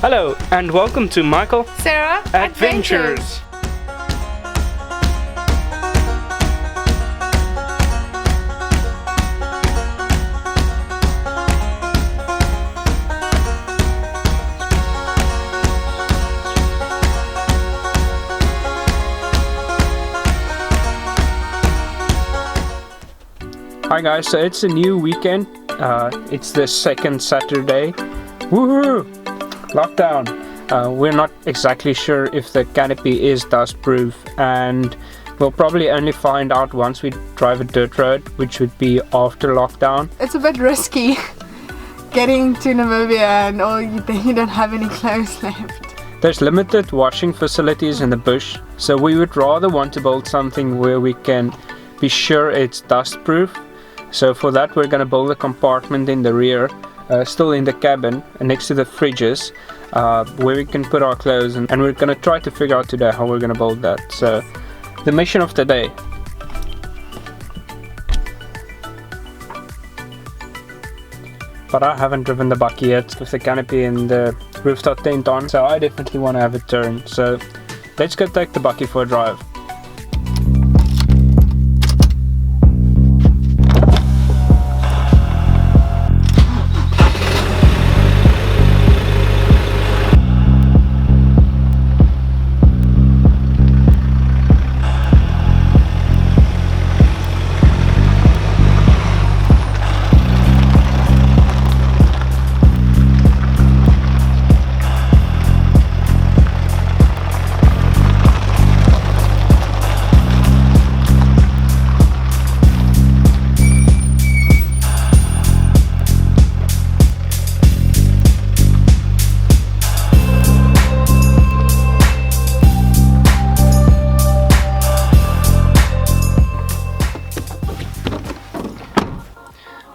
Hello and welcome to Michael Sarah Adventures. Hi guys, so it's a new weekend. It's the second Saturday. Woohoo! Lockdown. We're not exactly sure if the canopy is dust proof, and we'll probably only find out once we drive a dirt road, which would be after lockdown. It's a bit risky getting to Namibia and you don't have any clothes left. There's limited washing facilities in the bush, so we would rather want to build something where we can be sure it's dust proof. So for that we're going to build a compartment in the rear, still in the cabin next to the fridges, where we can put our clothes, and we're going to try to figure out today how we're going to build that. So the mission of the day. But I haven't driven the bucky yet with the canopy and the rooftop tent on, so I definitely want to have a turn. So let's go take the bucky for a drive.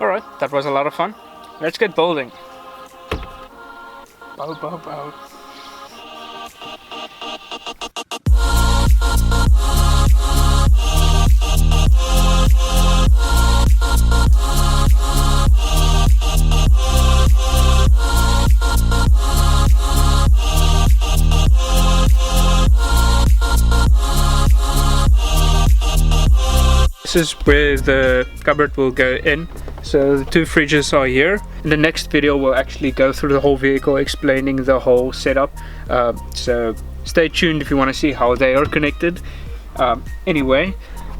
Alright, that was a lot of fun. Let's get building. Bow, bow, bow. This is where the cupboard will go in. So the two fridges are here. In the next video we'll actually go through the whole vehicle, explaining the whole setup. So stay tuned if you want to see how they are connected. Anyway,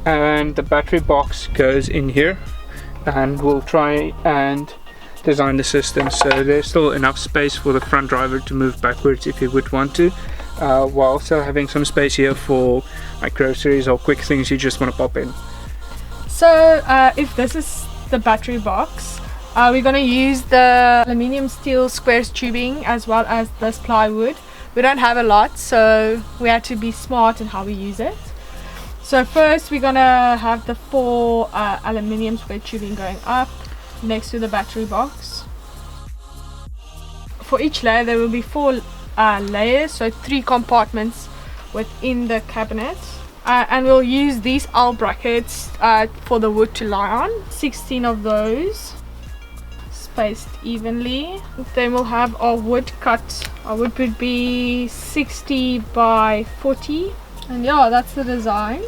and the battery box goes in here, and we'll try and design the system so there's still enough space for the front driver to move backwards if he would want to, while still having some space here for like groceries or quick things you just want to pop in. So if this is the battery box, we're going to use the aluminium steel squares tubing as well as this plywood. We don't have a lot, so we had to be smart in how we use it. So first we're going to have the 4 aluminium square tubing going up next to the battery box. For each layer there will be 4 layers, so 3 compartments within the cabinet. And we'll use these L brackets for the wood to lie on. 16 of those spaced evenly. Then we'll have our wood cut. Our wood would be 60 by 40. And yeah, that's the design.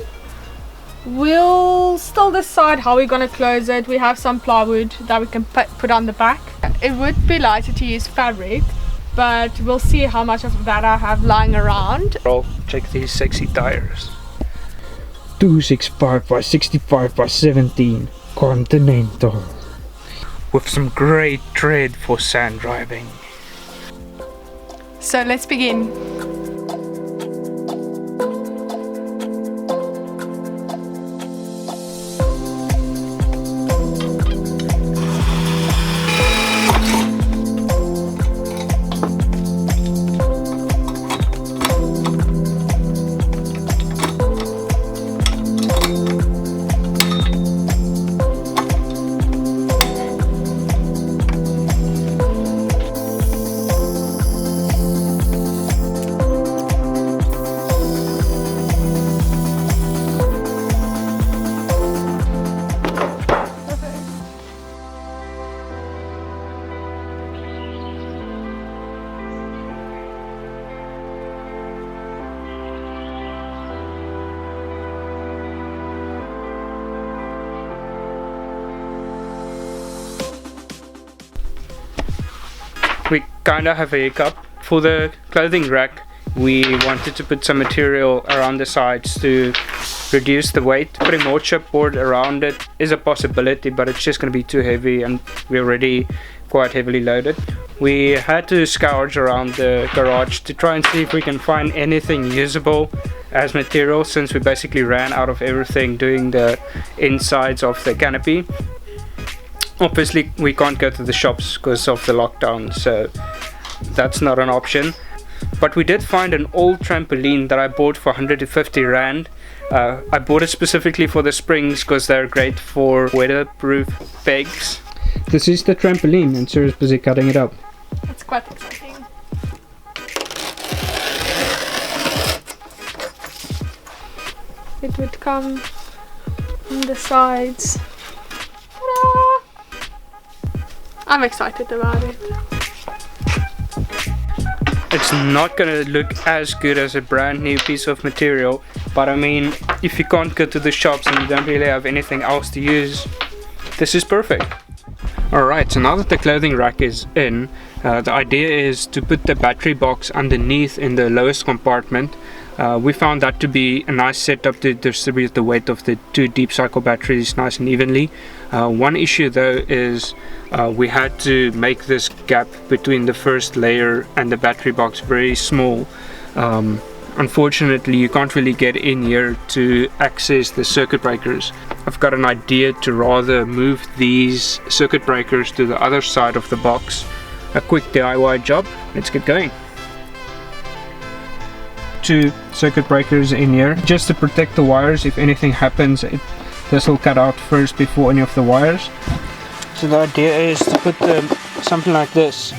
We'll still decide how we're going to close it. We have some plywood that we can put on the back. It would be lighter to use fabric, but we'll see how much of that I have lying around. I'll check these sexy tires. 265 by 65 by 17 Continental, with some great tread for sand driving. So let's begin. we kind of have a hiccup. For the clothing rack, we wanted to put some material around the sides to reduce the weight. Putting more chipboard around it is a possibility, but it's just going to be too heavy, and we're already quite heavily loaded. We had to scourge around the garage to try and see if we can find anything usable as material, since we basically ran out of everything doing the insides of the canopy. Obviously we can't go to the shops because of the lockdown, so that's not an option. But we did find an old trampoline that I bought for 150 Rand. I bought it specifically for the springs because they're great for weatherproof pegs. This is the trampoline, and Sarah's busy cutting it up. It's quite exciting. It would come on the sides. Ta-da! I'm excited about it. It's not gonna look as good as a brand new piece of material, but I mean, if you can't go to the shops and you don't really have anything else to use, this is perfect. Alright, so now that the clothing rack is in, the idea is to put the battery box underneath in the lowest compartment. We found that to be a nice setup to distribute the weight of the two deep cycle batteries nice and evenly. One issue though is we had to make this gap between the first layer and the battery box very small. Unfortunately, you can't really get in here to access the circuit breakers. I've got an idea to rather move these circuit breakers to the other side of the box. A quick DIY job. Let's get going. Two circuit breakers in here just to protect the wires. If anything happens, this will cut out first before any of the wires. So the idea is to put something like this,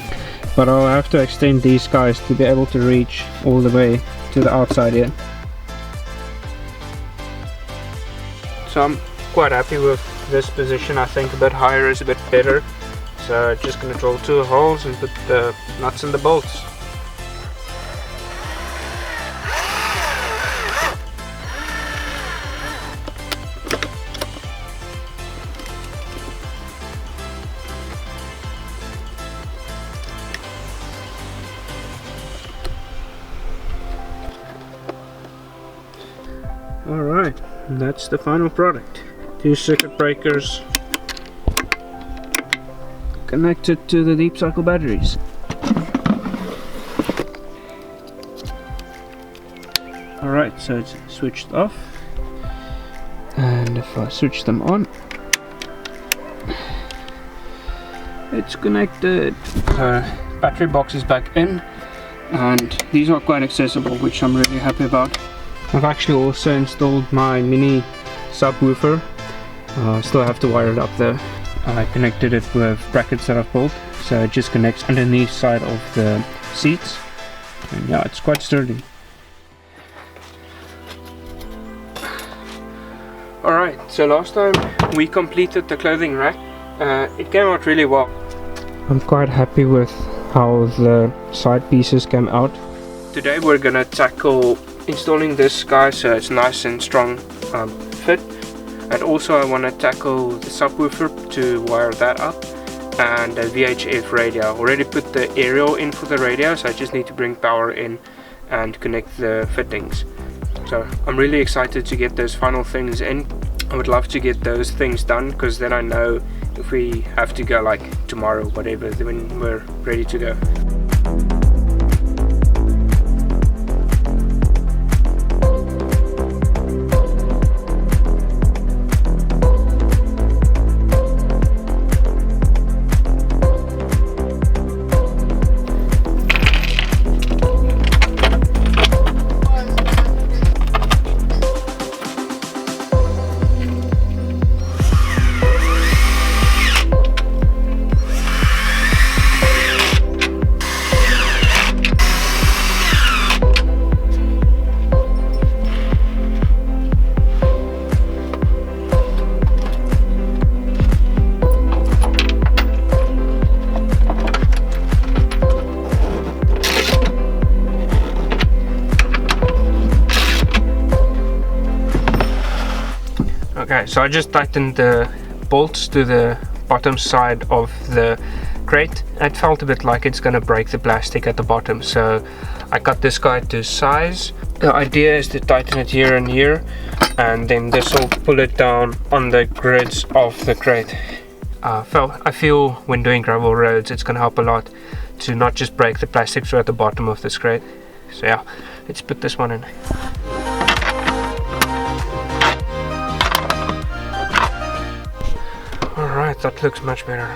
but I'll have to extend these guys to be able to reach all the way to the outside here. So I'm quite happy with this position. I think a bit higher is a bit better. So just gonna drill two holes and put the nuts and the bolts. Alright, that's the final product. Two circuit breakers connected to the deep cycle batteries. Alright, so it's switched off, and if I switch them on, it's connected. Battery box is back in, and these are quite accessible, which I'm really happy about. I've actually also installed my mini subwoofer. Still have to wire it up though. I connected it with brackets that I've built, so it just connects underneath side of the seats, and yeah, it's quite sturdy. Alright, so last time we completed the clothing rack. It came out really well. I'm quite happy with how the side pieces came out. Today we're gonna tackle installing this guy so it's nice and strong fit, and also I want to tackle the subwoofer to wire that up, and a VHF radio. I already put the aerial in for the radio, so I just need to bring power in and connect the fittings. So I'm really excited to get those final things in. I would love to get those things done, because then I know if we have to go like tomorrow, whatever, then we're ready to go. Okay, so I just tightened the bolts to the bottom side of the crate. It felt a bit like it's gonna break the plastic at the bottom, so I cut this guy to size. The idea is to tighten it here and here, and then this will pull it down on the grids of the crate. I feel when doing gravel roads it's gonna help a lot to not just break the plastic through at the bottom of this crate. So yeah, let's put this one in. Alright, that looks much better.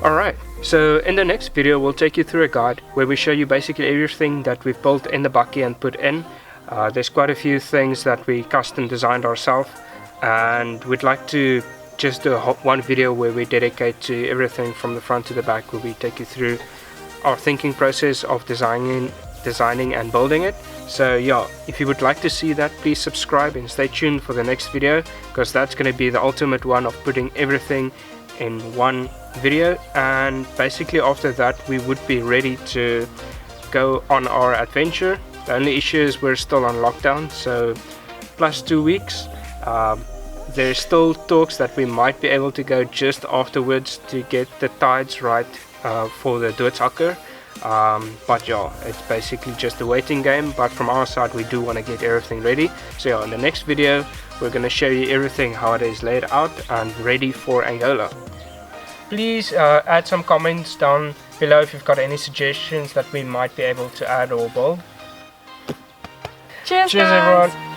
Alright, so in the next video we'll take you through a guide where we show you basically everything that we've built in the bakkie and put in. There's quite a few things that we custom designed ourselves, and we'd like to just do one video where we dedicate to everything from the front to the back, where we take you through our thinking process of designing and building it. So yeah, if you would like to see that, please subscribe and stay tuned for the next video, because that's going to be the ultimate one of putting everything in one video. And basically after that we would be ready to go on our adventure. The only issue is we're still on lockdown, so plus 2 weeks. There's still talks that we might be able to go just afterwards to get the tides right for the doodsakker. But yeah, it's basically just a waiting game, but from our side we do want to get everything ready. So yeah, in the next video we're going to show you everything, how it is laid out and ready for Angola. Please add some comments down below if you've got any suggestions that we might be able to add or build. Cheers, Cheers guys. everyone!